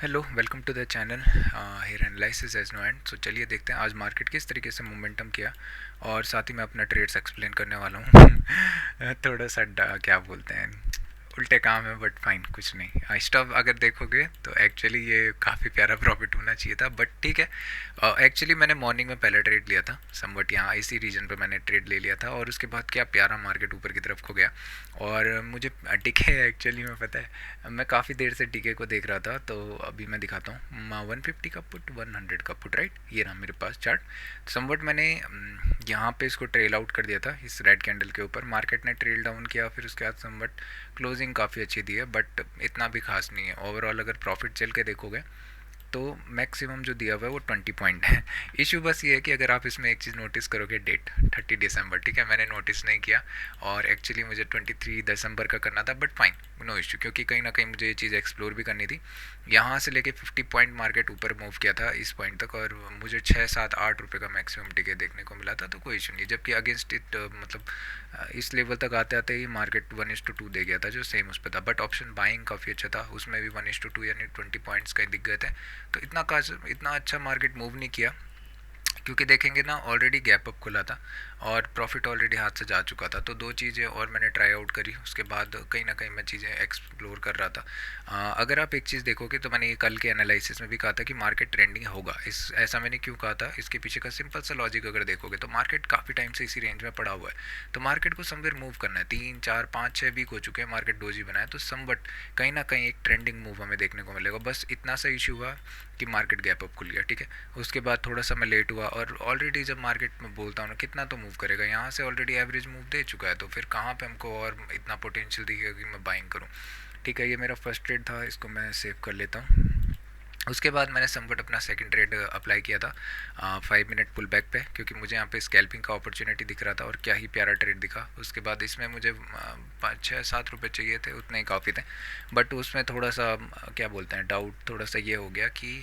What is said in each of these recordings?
Hello, welcome to the channel here analysis has no end. So चलिए देखते हैं आज मार्केट किस तरीके से मोमेंटम किया, और साथ ही मैं अपना ट्रेड्स एक्सप्लेन करने वाला हूँ। थोड़ा सा क्या बोलते हैं, उल्टे काम है, बट फाइन, कुछ नहीं। स्टॉप अगर देखोगे तो एक्चुअली ये काफ़ी प्यारा प्रॉफिट होना चाहिए था, बट ठीक है। एक्चुअली मैंने मॉर्निंग में पहले ट्रेड लिया था समवट, यहाँ इसी रीजन पे मैंने ट्रेड ले लिया था, और उसके बाद क्या प्यारा मार्केट ऊपर की तरफ खो गया। और मुझे टिके एक्चुअली में पता है, मैं काफ़ी देर से टिके को देख रहा था, तो अभी मैं दिखाता हूँ 150 का पुट, 100 का पुट, राइट। ये रहा मेरे पास चार्ट समवट। मैंने यहाँ पे इसको ट्रेल आउट कर दिया था इस रेड कैंडल के ऊपर। मार्केट ने ट्रेल डाउन किया, फिर उसके बाद समवट क्लोजिंग काफ़ी अच्छी दी है, बट इतना भी खास नहीं है ओवरऑल। अगर प्रॉफिट चल के देखोगे तो मैक्सिमम जो दिया हुआ है वो 20 पॉइंट है। इशू बस ये है कि अगर आप इसमें एक चीज़ नोटिस करोगे, डेट 30 दिसंबर, ठीक है, मैंने नोटिस नहीं किया, और एक्चुअली मुझे 23 दिसंबर का करना था, बट फाइन, नो इशू, क्योंकि कहीं ना कहीं मुझे ये चीज़ एक्सप्लोर भी करनी थी। यहाँ से लेके 50 पॉइंट मार्केट ऊपर मूव किया था इस पॉइंट तक, और मुझे 6 7 8 रुपये का मैक्सिमम टिके देखने को मिला था, तो कोई इशू नहीं। जबकि अगेंस्ट इट मतलब इस लेवल तक आते आते ही मार्केट 1:2 दे गया था, जो सेम उस पर था, बट ऑप्शन बाइंग काफ़ी अच्छा था, उसमें भी 1:2 यानी 20 पॉइंट्स कहीं दिख गए थे। तो इतना अच्छा मार्केट मूव नहीं किया, क्योंकि देखेंगे ना, ऑलरेडी गैप अप खुला था और प्रॉफिट ऑलरेडी हाथ से जा चुका था। तो दो चीज़ें और मैंने ट्राई आउट करी, उसके बाद कहीं ना कहीं मैं चीज़ें एक्सप्लोर कर रहा था। अगर आप एक चीज़ देखोगे तो मैंने ये कल के एनालिसिस में भी कहा था कि मार्केट ट्रेंडिंग होगा। इस ऐसा मैंने क्यों कहा था, इसके पीछे का सिंपल सा लॉजिक अगर देखोगे तो मार्केट काफ़ी टाइम से इसी रेंज में पड़ा हुआ है, तो मार्केट को समवेयर मूव करना है। 3 4 5 6 वीक हो चुके हैं मार्केट डोजी बनाए, तो समवट कहीं ना कहीं एक ट्रेंडिंग मूव हमें देखने को मिलेगा। बस इतना सा इशू हुआ कि मार्केट गैप अप खुल गया, ठीक है। उसके बाद थोड़ा सा मैं लेट हुआ, और ऑलरेडी जब मार्केट में बोलता हूँ ना, कितना तो मूव करेगा, यहाँ से ऑलरेडी एवरेज मूव दे चुका है, तो फिर कहाँ पे हमको और इतना पोटेंशियल दिखेगा कि मैं बाइंग करूँ। ठीक है, ये मेरा फर्स्ट ट्रेड था, इसको मैं सेव कर लेता हूँ। उसके बाद मैंने समवट अपना सेकंड ट्रेड अप्लाई किया था 5 मिनट पुल बैक पे, क्योंकि मुझे यहाँ पे स्कैल्पिंग का अपॉर्चुनिटी दिख रहा था, और क्या ही प्यारा ट्रेड दिखा। उसके बाद इसमें मुझे 5 6 7 रुपये चाहिए थे, उतने ही काफ़ी थे, बट उसमें थोड़ा सा क्या बोलते हैं, डाउट थोड़ा सा ये हो गया कि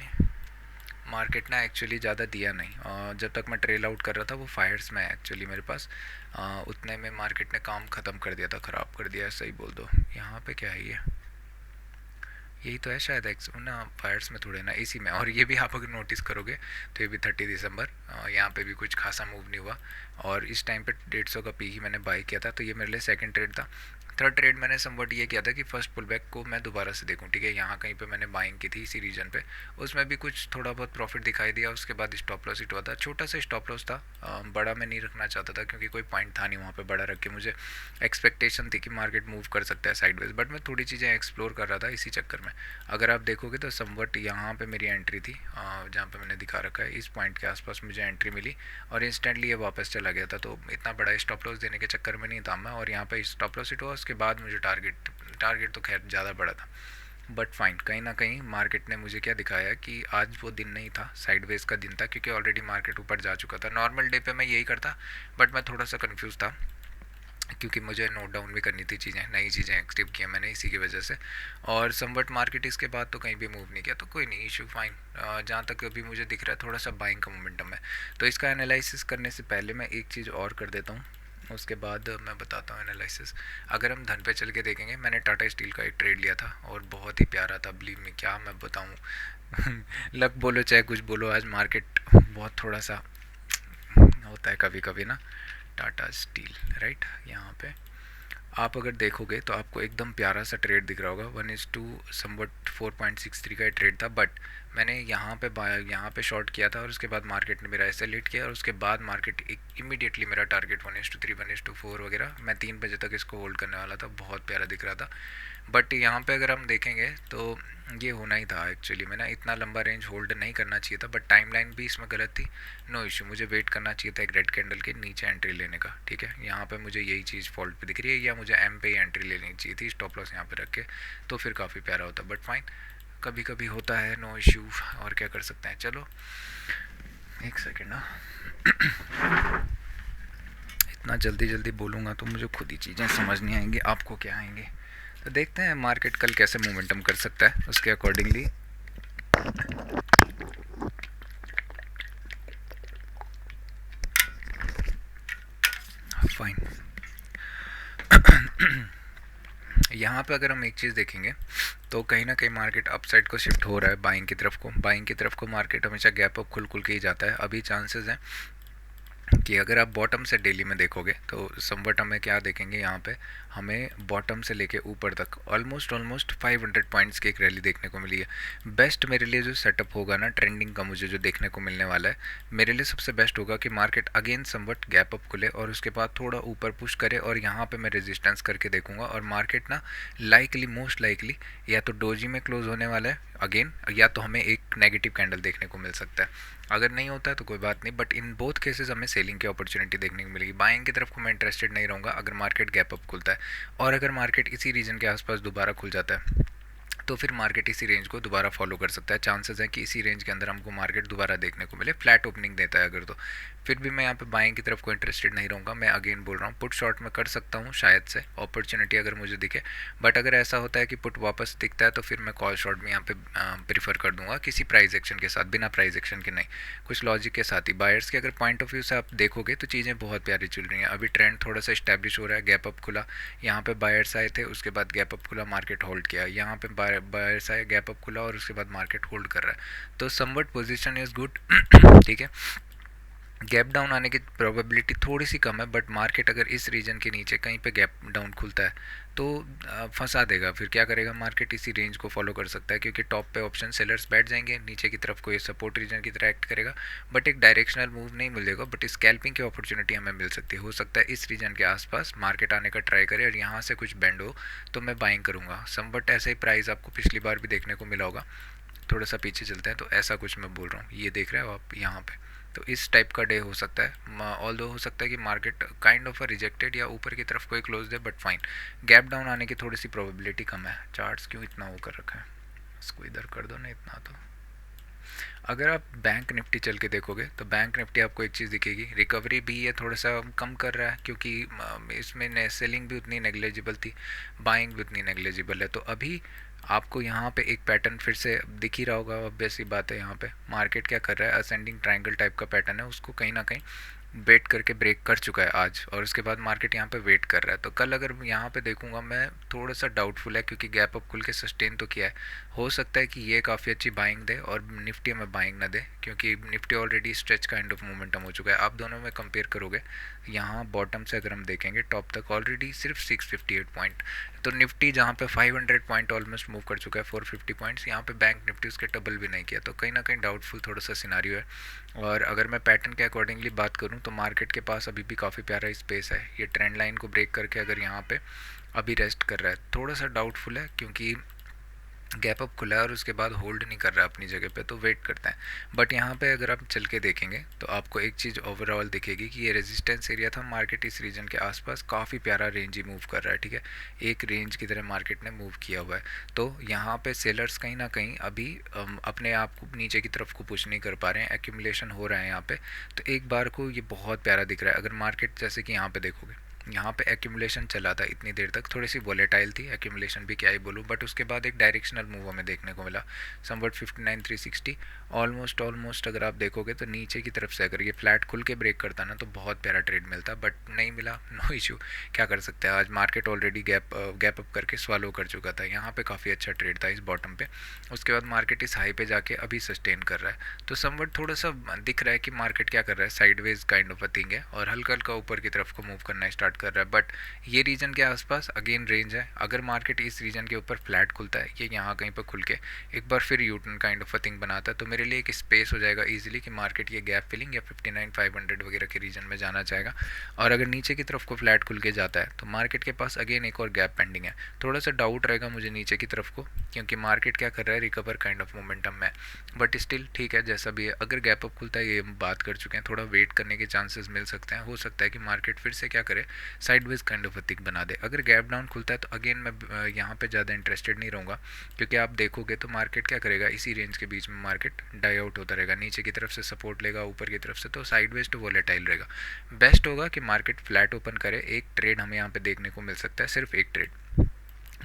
मार्केट ना एक्चुअली ज़्यादा दिया नहीं। जब तक मैं ट्रेल आउट कर रहा था वो फायर्स में एक्चुअली मेरे पास उतने में मार्केट ने काम ख़त्म कर दिया था, ख़राब कर दिया, सही बोल दो। यहाँ पे क्या है, ये यही तो है शायद एक्स ना, फायर्स में थोड़े ना, इसी में। और ये भी आप अगर नोटिस करोगे तो ये भी 30 दिसंबर, यहाँ पे भी कुछ खासा मूव नहीं हुआ, और इस टाइम पे 150 का पी ही मैंने बाई किया था, तो ये मेरे लिए सेकंड ट्रेड था। थर्ड ट्रेड मैंने समवट ये किया था कि फर्स्ट पुल बैक को मैं दोबारा से देखूं, ठीक है। यहाँ कहीं पे मैंने बाइंग की थी इसी रीजन पे, उसमें भी कुछ थोड़ा बहुत प्रॉफिट दिखाई दिया। उसके बाद स्टॉप लॉस हिट हुआ था, छोटा सा स्टॉप लॉस था, बड़ा मैं नहीं रखना चाहता था, क्योंकि कोई पॉइंट था नहीं वहाँ पे बड़ा रख के। मुझे एक्सपेक्टेशन थी कि मार्केट मूव कर सकता है साइडवेज, बट मैं थोड़ी चीज़ें एक्सप्लोर कर रहा था इसी चक्कर में। अगर आप देखोगे तो समवट यहाँ पे मेरी एंट्री थी, जहाँ पे मैंने दिखा रखा है, इस पॉइंट के आसपास मुझे एंट्री मिली, और इंस्टेंटली ये वापस चला गया था। तो इतना बड़ा स्टॉप लॉस देने के चक्कर में नहीं था मैं, और यहाँ पे स्टॉप लॉस हिट हुआ। उसके बाद मुझे टारगेट तो खैर ज़्यादा बड़ा था, बट फाइन, कहीं ना कहीं मार्केट ने मुझे क्या दिखाया कि आज वो दिन नहीं था, साइडवेज का दिन था, क्योंकि ऑलरेडी मार्केट ऊपर जा चुका था। नॉर्मल डे पे मैं यही करता, बट मैं थोड़ा सा कंफ्यूज था, क्योंकि मुझे नोट डाउन भी करनी थी चीज़ें, नई चीज़ें एक्टिव किया मैंने इसी की वजह से। और समवट मार्केट इसके बाद तो कहीं भी मूव नहीं किया, तो कोई नहीं, इशू फाइन। जहाँ तक अभी मुझे दिख रहा है थोड़ा सा बाइंग का मोमेंटम है। तो इसका एनालिसिस करने से पहले मैं एक चीज़ और कर देता हूँ, उसके बाद मैं बताता हूँ एनालिसिस। अगर हम धन पे चल के देखेंगे, मैंने टाटा स्टील का एक ट्रेड लिया था, और बहुत ही प्यारा था, बिलीव में, क्या मैं बताऊँ। लक बोलो चाहे कुछ बोलो, आज मार्केट बहुत थोड़ा सा होता है कभी कभी ना। टाटा स्टील, राइट, यहाँ पे आप अगर देखोगे तो आपको एकदम प्यारा सा ट्रेड दिख रहा होगा, 1:2 समवट 4.63 का ट्रेड था, बट मैंने यहाँ पे शॉर्ट किया था, और उसके बाद मार्केट ने मेरा ऐसे लेट किया, और उसके बाद मार्केट इमीडिएटली मेरा टारगेट 1:3 1:4 वगैरह, मैं 3 बजे तक इसको होल्ड करने वाला था, बहुत प्यारा दिख रहा था। बट यहाँ पे अगर हम देखेंगे तो ये होना ही था एक्चुअली में ना, इतना लंबा रेंज होल्ड नहीं करना चाहिए था, बट टाइमलाइन भी इसमें गलत थी। नो इशू, मुझे वेट करना चाहिए था एक रेड कैंडल के नीचे एंट्री लेने का, ठीक है। यहाँ पे मुझे यही चीज़ फॉल्ट पे दिख रही है, या मुझे एम पे ही एंट्री लेनी चाहिए थी, स्टॉप लॉस यहाँ पे रख के, तो फिर काफ़ी प्यारा होता, बट फाइन, कभी कभी होता है, नो इशू। और क्या कर सकते हैं, चलो एक सेकेंड ना। इतना जल्दी जल्दी बोलूँगा तो मुझे खुद ही चीज़ें समझ नहीं आएंगी, आपको क्या आएंगे। तो देखते हैं मार्केट कल कैसे मोमेंटम कर सकता है, उसके अकॉर्डिंगली। फाइन। यहाँ पे अगर हम एक चीज़ देखेंगे तो कहीं ना कहीं मार्केट अपसाइड को शिफ्ट हो रहा है बाइंग की तरफ को। बाइंग की तरफ को मार्केट हमेशा गैप अप खुल खुल के ही जाता है। अभी चांसेस हैं कि अगर आप बॉटम से डेली में देखोगे तो समवट हमें क्या देखेंगे यहाँ पे, हमें बॉटम से लेके ऊपर तक ऑलमोस्ट ऑलमोस्ट 500 पॉइंट्स की एक रैली देखने को मिली है। बेस्ट मेरे लिए जो सेटअप होगा ना ट्रेंडिंग का, मुझे जो देखने को मिलने वाला है, मेरे लिए सबसे बेस्ट होगा कि market again somewhat gap up खुले और उसके बाद थोड़ा ऊपर पुश करे और यहाँ पे मैं रेजिस्टेंस करके देखूंगा। और मार्केट ना लाइकली, मोस्ट लाइकली या तो डोजी में क्लोज होने वाला है अगेन, या तो हमें एक नेगेटिव कैंडल देखने को मिल सकता है। अगर नहीं होता है तो कोई बात नहीं, बट इन बोथ केसेस हमें सेलिंग की अपॉर्चुनिटी देखने को मिलेगी। बाइंग की तरफ को मैं इंटरेस्टेड नहीं रहूँगा अगर मार्केट गैप अप खुलता है। और अगर मार्केट इसी रीजन के आसपास दोबारा खुल जाता है तो फिर मार्केट इसी रेंज को दोबारा फॉलो कर सकता है। चांसेस है कि इसी रेंज के अंदर हमको मार्केट दोबारा देखने को मिले, फ्लैट ओपनिंग देता है अगर तो। फिर भी मैं यहाँ पे बाइंग की तरफ को इंटरेस्टेड नहीं रहूँगा। मैं अगेन बोल रहा हूँ पुट शॉर्ट में कर सकता हूँ शायद से, अपॉर्चुनिटी अगर मुझे दिखे। बट अगर ऐसा होता है कि पुट वापस दिखता है तो फिर मैं कॉल शॉर्ट में यहाँ पे प्रीफर कर दूंगा किसी प्राइस एक्शन के साथ, बिना प्राइस एक्शन के नहीं, कुछ लॉजिक के साथ ही। बायर्स के अगर पॉइंट ऑफ व्यू से आप देखोगे तो चीज़ें बहुत प्यारी चल रही हैं। अभी ट्रेंड थोड़ा सा इस्टेब्लिश हो रहा है, गैप अप खुला, यहाँ पे बायर्स आए थे, उसके बाद गैप अप खुला, मार्केट होल्ड किया, यहाँ पे बायर्स आए, गैप अप खुला और उसके बाद मार्केट होल्ड कर रहा है। तो समवट पोजीशन इज़ गुड। ठीक है, गैप डाउन आने की प्रोबेबिलिटी थोड़ी सी कम है, बट मार्केट अगर इस रीजन के नीचे कहीं पे गैप डाउन खुलता है तो फंसा देगा। फिर क्या करेगा मार्केट, इसी रेंज को फॉलो कर सकता है क्योंकि टॉप पे ऑप्शन सेलर्स बैठ जाएंगे, नीचे की तरफ को ये सपोर्ट रीजन की तरह एक्ट करेगा, बट एक डायरेक्शनल मूव नहीं मिलेगा। बट स्कैल्पिंग की अपॉर्चुनिटी हमें मिल सकती है। हो सकता है इस रीजन के आसपास मार्केट आने का ट्राई करे और यहाँ से कुछ बेंड हो तो मैं बाइंग करूँगा। समवट ऐसा ही प्राइस आपको पिछली बार भी देखने को मिला होगा। थोड़ा सा पीछे चलते हैं तो ऐसा कुछ मैं बोल रहा हूँ, ये देख रहे हो आप यहाँ पे। तो इस टाइप का डे हो सकता है। ऑल दो हो सकता है कि मार्केट काइंड ऑफ रिजेक्टेड या ऊपर की तरफ कोई close they, but fine, gap down आने की थोड़ी सी प्रोबेबिलिटी कम है। चार्ट्स क्यों इतना वो कर रखा है, इसको इधर कर दो ना इतना। तो अगर आप बैंक निफ्टी चल के देखोगे तो बैंक निफ्टी आपको एक चीज़ दिखेगी, रिकवरी भी ये थोड़ा सा कम कर रहा है क्योंकि इसमें सेलिंग भी उतनी नेग्लेजिबल थी, बाइंग भी उतनी नेग्लेजिबल है। तो अभी आपको यहाँ पे एक पैटर्न फिर से दिख ही रहा होगा, ऑब्वियस सी बात है। यहाँ पे मार्केट क्या कर रहा है, असेंडिंग ट्रायंगल टाइप का पैटर्न है, उसको कहीं ना कहीं वेट करके ब्रेक कर चुका है आज, और उसके बाद मार्केट यहाँ पे वेट कर रहा है। तो कल अगर यहाँ पे देखूंगा मैं, थोड़ा सा डाउटफुल है क्योंकि गैप अप खुल के सस्टेन तो किया है। हो सकता है कि ये काफ़ी अच्छी बाइंग दे और निफ्टी में बाइंग ना दे क्योंकि Nifty already stretch kind of momentum हो चुका है। आप दोनों में कंपेयर करोगे, यहाँ बॉटम से अगर हम देखेंगे टॉप तक ऑलरेडी सिर्फ 658 पॉइंट, तो निफ्टी जहाँ पे 500 पॉइंट ऑलमोस्ट मूव कर चुका है, 450 पॉइंट्स, यहाँ पे बैंक निफ्टी उसके डबल भी नहीं किया। तो कहीं ना कहीं डाउटफुल थोड़ा सा सिनारियो है। और अगर मैं पैटर्न के अकॉर्डिंगली बात करूँ तो मार्केट के पास अभी भी काफ़ी प्यारा स्पेस है। ये ट्रेंड लाइन को ब्रेक करके अगर यहाँ पे अभी रेस्ट कर रहा है, थोड़ा सा डाउटफुल है क्योंकि गैप अप खुला है और उसके बाद होल्ड नहीं कर रहा है अपनी जगह पे, तो वेट करता है। बट यहाँ पे अगर आप चल के देखेंगे तो आपको एक चीज़ ओवरऑल दिखेगी कि ये रेजिस्टेंस एरिया था, मार्केट इस रीजन के आसपास काफ़ी प्यारा रेंज ही मूव कर रहा है। ठीक है, एक रेंज की तरह मार्केट ने मूव किया हुआ है। तो यहाँ पे सेलर्स कहीं ना कहीं अभी अपने आप को नीचे की तरफ को पुश नहीं कर पा रहे हैं, एक्यूमुलेशन हो रहा है यहाँ पे। तो एक बार को ये बहुत प्यारा दिख रहा है। अगर मार्केट जैसे कि यहाँ पे देखोगे, यहाँ पे एक्यूमुलेशन चला था इतनी देर तक, थोड़ी सी वॉलेटाइल थी, एक्यूमुलेशन भी क्या ही बोलूँ, बट उसके बाद एक डायरेक्शनल मूव हमें देखने को मिला समवट 59,360 ऑलमोस्ट अगर आप देखोगे तो नीचे की तरफ से अगर ये फ्लैट खुल के ब्रेक करता ना तो बहुत प्यारा ट्रेड मिलता, बट नहीं मिला, नो इशू, क्या कर सकते हैं। आज मार्केट ऑलरेडी गैप अप करके स्वालो कर चुका था, यहाँ पे काफ़ी अच्छा ट्रेड था इस बॉटम पे। उसके बाद मार्केट इस हाई पे जाके अभी सस्टेन कर रहा है। तो समवट थोड़ा सा दिख रहा है कि मार्केट क्या कर रहा है, sideways kind of a thing है और हल्का हल्का ऊपर की तरफ को मूव करना स्टार्ट कर रहा है। बट ये रीजन के आसपास अगेन रेंज है। अगर मार्केट इस रीजन के ऊपर फ्लैट खुलता है, ये यहाँ कहीं पर खुल के एक बार फिर U turn kind of a thing बनाता है, तो मेरे लिए एक स्पेस हो जाएगा इजीली कि मार्केट ये गैप फिलिंग या 59,500 वगैरह के रीजन में जाना चाहेगा। और अगर नीचे की तरफ को फ्लैट खुल के जाता है तो मार्केट के पास अगेन एक और गैप पेंडिंग है। थोड़ा सा डाउट रहेगा मुझे नीचे की तरफ को क्योंकि मार्केट क्या कर रहा है, रिकवर काइंड ऑफ मोमेंटम में, बट स्टिल ठीक है जैसा भी है। अगर गैप अप खुलता है, ये बात कर चुके हैं, थोड़ा वेट करने के चांसेस मिल सकते हैं। हो सकता है कि मार्केट फिर से क्या करे, साइडवेज काइंड ऑफ थिक बना दे। अगर गैप डाउन खुलता है तो अगेन मैं यहाँ पे ज़्यादा इंटरेस्टेड नहीं रहूँगा क्योंकि आप देखोगे तो मार्केट क्या करेगा, इसी रेंज के बीच में मार्केट डाई आउट होता रहेगा, नीचे की तरफ से सपोर्ट लेगा, ऊपर की तरफ से, तो साइडवेज तो वोलेटाइल रहेगा। बेस्ट होगा कि मार्केट फ्लैट ओपन करे, एक ट्रेड हमें यहाँ पे देखने को मिल सकता है, सिर्फ एक ट्रेड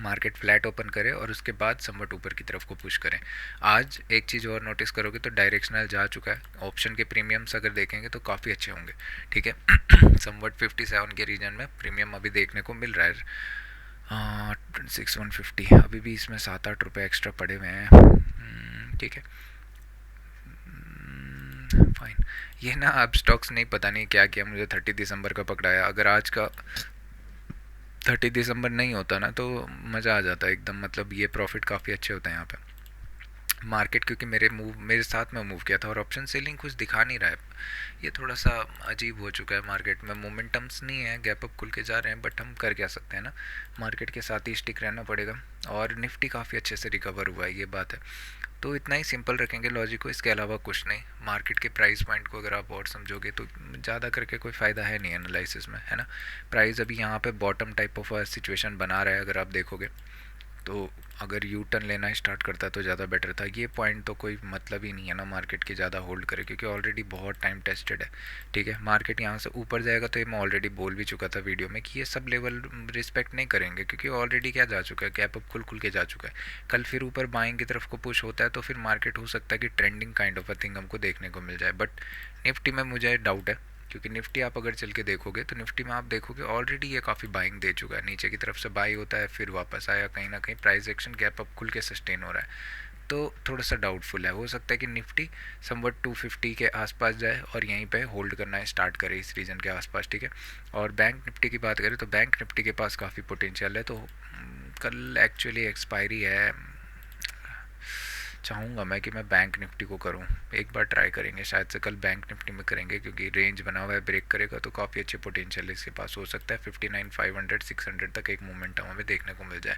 मार्केट फ्लैट ओपन करे और उसके बाद समवट ऊपर की तरफ को पुश करें। आज एक चीज़ और नोटिस करोगे तो डायरेक्शनल जा चुका है, ऑप्शन के प्रीमियम्स अगर देखेंगे तो काफ़ी अच्छे होंगे। ठीक है, समवट 57 के रीजन में प्रीमियम अभी देखने को मिल रहा है। 6150, अभी भी इसमें 7-8 रुपये एक्स्ट्रा पड़े हुए हैं। ठीक है, फाइन। ये ना अब स्टॉक्स नहीं, पता नहीं क्या किया, मुझे 30 दिसंबर का पकड़ाया। अगर आज का 30 दिसंबर नहीं होता ना तो मज़ा आ जाता एकदम, मतलब ये प्रॉफिट काफ़ी अच्छे होते हैं यहाँ पे मार्केट, क्योंकि मेरे साथ में मूव किया था और ऑप्शन सेलिंग कुछ दिखा नहीं रहा है। ये थोड़ा सा अजीब हो चुका है मार्केट में, मोमेंटम्स नहीं है, गैप अप खुल के जा रहे हैं, बट हम कर क्या सकते हैं ना, मार्केट के साथ ही स्टिक रहना पड़ेगा। और निफ्टी काफ़ी अच्छे से रिकवर हुआ है, ये बात है। तो इतना ही सिंपल रखेंगे लॉजिक को, इसके अलावा कुछ नहीं। मार्केट के प्राइस पॉइंट को अगर आप और समझोगे तो ज़्यादा करके कोई फ़ायदा है नहीं एनालिसिस में, है ना। प्राइस अभी यहाँ पे बॉटम टाइप ऑफ सिचुएशन बना रहा है, अगर आप देखोगे तो अगर यू टर्न लेना स्टार्ट करता तो ज़्यादा बेटर था। ये पॉइंट तो कोई मतलब ही नहीं है ना मार्केट की ज़्यादा होल्ड करे, क्योंकि ऑलरेडी बहुत टाइम टेस्टेड है। ठीक है, मार्केट यहाँ से ऊपर जाएगा तो ये मैं ऑलरेडी बोल भी चुका था वीडियो में कि ये सब लेवल रिस्पेक्ट नहीं करेंगे, क्योंकि ऑलरेडी क्या जा चुका है, गैप अप खुल खुल के जा चुका है। कल फिर ऊपर बाइंग की तरफ को पुश होता है तो फिर मार्केट हो सकता है कि trending kind of a thing हमको देखने को मिल जाए। बट निफ्टी में मुझे डाउट है, क्योंकि निफ्टी आप अगर चल के देखोगे तो निफ्टी में आप देखोगे ऑलरेडी ये काफ़ी बाइंग दे चुका है, नीचे की तरफ से बाई होता है फिर वापस आया, कहीं ना कहीं प्राइस एक्शन गैप अप खुल के सस्टेन हो रहा है। तो थोड़ा सा डाउटफुल है, हो सकता है कि निफ्टी समवट 250 के आसपास जाए और यहीं पे होल्ड करना स्टार्ट करे इस रीजन के आसपास। ठीक है, और बैंक निफ्टी की बात करें तो बैंक निफ्टी के पास काफ़ी पोटेंशियल है। तो कल एक्चुअली एक्सपायरी है, चाहूँगा मैं कि मैं बैंक निफ्टी को करूँ, एक बार ट्राई करेंगे, शायद से कल बैंक निफ्टी में करेंगे, क्योंकि रेंज बना हुआ है, ब्रेक करेगा तो काफ़ी अच्छे पोटेंशियल इसके पास हो सकता है। 59 500 600 तक एक मोमेंटम हमें देखने को मिल जाए,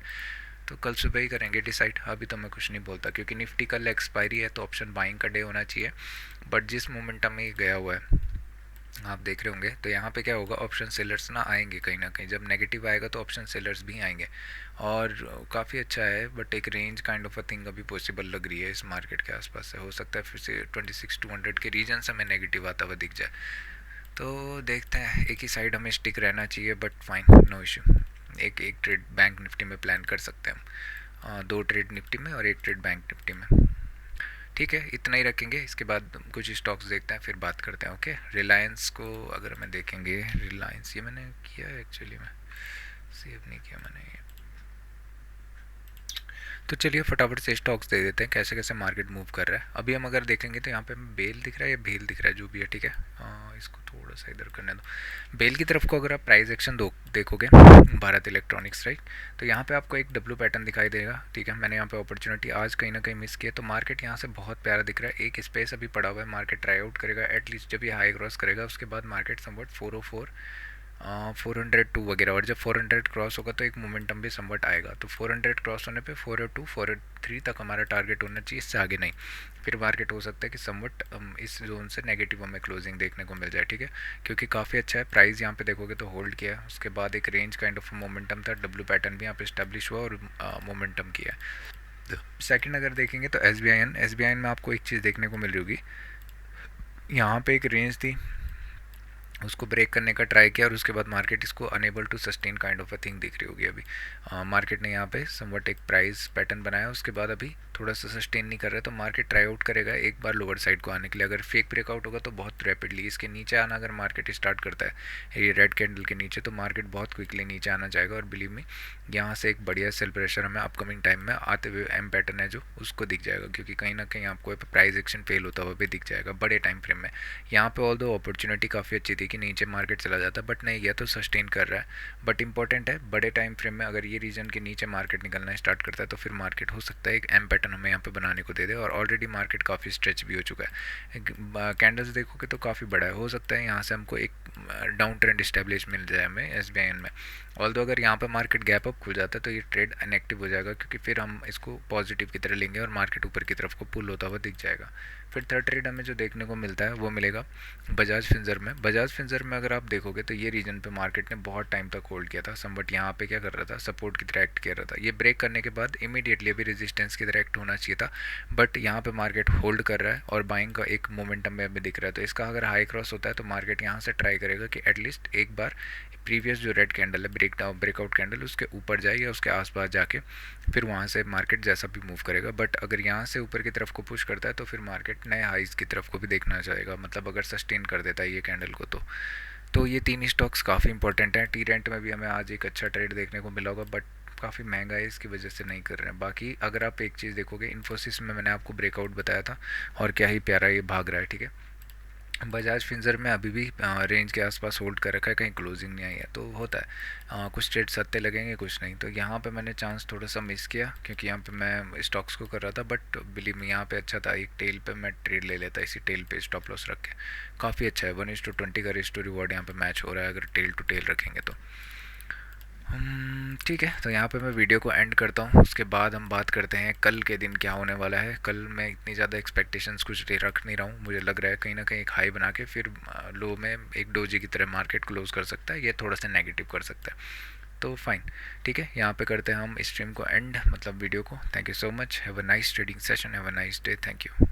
तो कल सुबह ही करेंगे डिसाइड। अभी तो मैं कुछ नहीं बोलता, क्योंकि निफ्टी कल एक्सपायरी है तो ऑप्शन बाइंग का डे होना चाहिए। बट जिस मोमेंटम में गया हुआ है आप देख रहे होंगे, तो यहाँ पे क्या होगा, ऑप्शन सेलर्स ना आएंगे कहीं ना कहीं, जब नेगेटिव आएगा तो ऑप्शन सेलर्स भी आएंगे। और काफ़ी अच्छा है, बट एक range kind of a thing अभी पॉसिबल लग रही है इस मार्केट के आसपास से। हो सकता है फिर से 26 200 के रीजन से हमें नेगेटिव आता हुआ दिख जाए। तो देखते हैं, एक ही साइड हमें स्टिक रहना चाहिए, बट फाइन, नो इशू। एक एक ट्रेड बैंक निफ्टी में प्लान कर सकते हैं हम, 2 ट्रेड निफ्टी में और 1 ट्रेड बैंक निफ्टी में। ठीक है, इतना ही रखेंगे, इसके बाद कुछ स्टॉक्स देखते हैं फिर बात करते हैं। ओके, रिलायंस को अगर मैं देखेंगे, रिलायंस ये मैंने किया है एक्चुअली, मैं सेव नहीं किया मैंने। तो चलिए फटाफट से स्टॉक्स दे देते हैं कैसे कैसे मार्केट मूव कर रहा है। अभी हम अगर देखेंगे तो यहाँ पे बेल दिख रहा है या भेल दिख रहा है, जो भी है। ठीक है, इसको थोड़ा सा इधर करने दो। बेल की तरफ को अगर आप प्राइस एक्शन देखोगे, भारत इलेक्ट्रॉनिक्स, राइट, तो यहाँ पे आपको एक डब्ल्यू पैटर्न दिखाई देगा। ठीक है, मैंने यहाँ पे अपॉर्चुनिटी आज कहीं ना कहीं मिस किया, तो मार्केट यहाँ से बहुत प्यारा दिख रहा है। एक स्पेस अभी पड़ा हुआ है, मार्केट ट्राई आउट करेगा एटलीस्ट, जब ये हाई क्रॉस करेगा उसके बाद मार्केट समवट 404 402 वगैरह, और जब 400 क्रॉस होगा तो एक मोमेंटम भी समवट आएगा। तो 400 क्रॉस होने पे 402 403 तक हमारा टारगेट होना चाहिए, इससे आगे नहीं। फिर मार्केट हो सकता है कि समवट इस जोन से नेगेटिव हमें क्लोजिंग देखने को मिल जाए। ठीक है, क्योंकि काफ़ी अच्छा है, प्राइस यहाँ पे देखोगे तो होल्ड किया, उसके बाद एक रेंज काइंड ऑफ मोमेंटम था, डब्ल्यू पैटर्न भी यहाँ पे स्टैब्लिश हुआ और मोमेंटम किया। सेकंड अगर देखेंगे तो एस बी आई में आपको एक चीज़ देखने को मिल रही होगी, यहाँ पे एक रेंज थी, उसको ब्रेक करने का ट्राई किया और उसके बाद मार्केट इसको unable to sustain kind of a thing दिख रही होगी। अभी मार्केट ने यहाँ पे समवट एक प्राइस पैटर्न बनाया, उसके बाद अभी थोड़ा सा सस्टेन नहीं कर रहा है, तो मार्केट ट्राई आउट करेगा एक बार लोअर साइड को आने के लिए। अगर फेक ब्रेकआउट होगा तो बहुत रैपिडली इसके नीचे आना, अगर मार्केट स्टार्ट करता है ये रेड कैंडल के नीचे, तो मार्केट बहुत क्विकली नीचे आना जाएगा। और बिलीव मी, यहाँ से एक बढ़िया सेल प्रेशर हमें अपकमिंग टाइम में आते हुए एम पैटर्न है जो उसको दिख जाएगा, क्योंकि कहीं ना कहीं आपको प्राइस एक्शन फेल होता हुआ भी दिख जाएगा बड़े टाइम फ्रेम में। यहाँ पे ऑल दो अपॉर्चुनिटी काफ़ी अच्छी थी कि नीचे मार्केट चला जाता, बट नहीं गया, तो सस्टेन कर रहा है। बट इंपॉर्टेंट है, बड़े टाइम फ्रेम में अगर ये रीजन के नीचे मार्केट निकलना स्टार्ट करता है तो फिर मार्केट हो सकता है एक एम पैटर्न हमें यहाँ पे बनाने को दे दे, और ऑलरेडी मार्केट काफ़ी स्ट्रेच भी हो चुका है। कैंडल्स देखोगे तो काफ़ी बड़ा है, हो सकता है यहाँ से हमको एक डाउन ट्रेंड स्टेब्लिश मिल जाए हमें एस में। ऑल्दो अगर यहाँ पर मार्केट गैप अप खुल जाता है तो ये ट्रेड इनएक्टिव हो जाएगा, क्योंकि फिर हम इसको पॉजिटिव की तरह लेंगे और मार्केट ऊपर की तरफ को पुल होता हुआ दिख जाएगा। फिर थर्ड ट्रेड हमें जो देखने को मिलता है वो मिलेगा बजाज फिंजर में। बजाज फिंजर में अगर आप देखोगे तो ये रीजन पे मार्केट ने बहुत टाइम तक होल्ड किया था, समवट यहाँ पे क्या कर रहा था, सपोर्ट की तरह एक्ट कर रहा था। ये ब्रेक करने के बाद इमीडिएटली अभी रेजिस्टेंस की तरह एक्ट होना चाहिए था, बट यहाँ पे मार्केट होल्ड कर रहा है और बाइंग का एक मोमेंटम में अभी दिख रहा है। तो इसका अगर हाई क्रॉस होता है तो मार्केट यहाँ से ट्राई करेगा कि एटलीस्ट एक बार प्रीवियस जो रेड कैंडल है, ब्रेकआउट कैंडल, उसके ऊपर जाए या उसके आसपास जाके फिर वहाँ से मार्केट जैसा भी मूव करेगा। बट अगर यहाँ से ऊपर की तरफ को पुश करता है तो फिर मार्केट नए हाइज की तरफ को भी देखना चाहेगा, मतलब अगर सस्टेन कर देता है ये कैंडल को तो ये तीन स्टॉक्स काफ़ी इंपॉर्टेंट हैं। टी रेंट में भी हमें आज एक अच्छा ट्रेड देखने को मिला होगा, बट काफ़ी महंगा है, इसकी वजह से नहीं कर रहे हैं। बाकी अगर आप एक चीज़ देखोगे, इन्फोसिस में मैंने आपको ब्रेकआउट बताया था और क्या ही प्यारा ये भाग रहा है, ठीक है। बजाज फिंसर में अभी भी रेंज के आसपास होल्ड कर रखा है, कहीं क्लोजिंग नहीं आई है, तो होता है कुछ ट्रेड सत्ते लगेंगे कुछ नहीं। तो यहाँ पे मैंने चांस थोड़ा सा मिस किया क्योंकि यहाँ पे मैं स्टॉक्स को कर रहा था, बट बिलीव मी यहाँ पे अच्छा था, एक टेल पे मैं ट्रेड ले लेता इसी टेल पे स्टॉप लॉस रख के। काफ़ी अच्छा है, 1:20 का रिस्क टू रिवॉर्ड यहाँ पे मैच हो रहा है अगर टेल टू टेल रखेंगे तो। ठीक है, तो यहाँ पे मैं वीडियो को एंड करता हूँ। उसके बाद हम बात करते हैं कल के दिन क्या होने वाला है। कल मैं इतनी ज़्यादा एक्सपेक्टेशंस कुछ रख नहीं रहा हूँ, मुझे लग रहा है कहीं ना कहीं एक हाई बना के फिर लो में एक डोजी की तरह मार्केट क्लोज कर सकता है, ये थोड़ा सा नेगेटिव कर सकता है। तो फाइन, ठीक है, यहाँ पे करते हैं हम स्ट्रीम को एंड, मतलब वीडियो को। Thank you so much, have a nice trading session, have a nice day, thank you.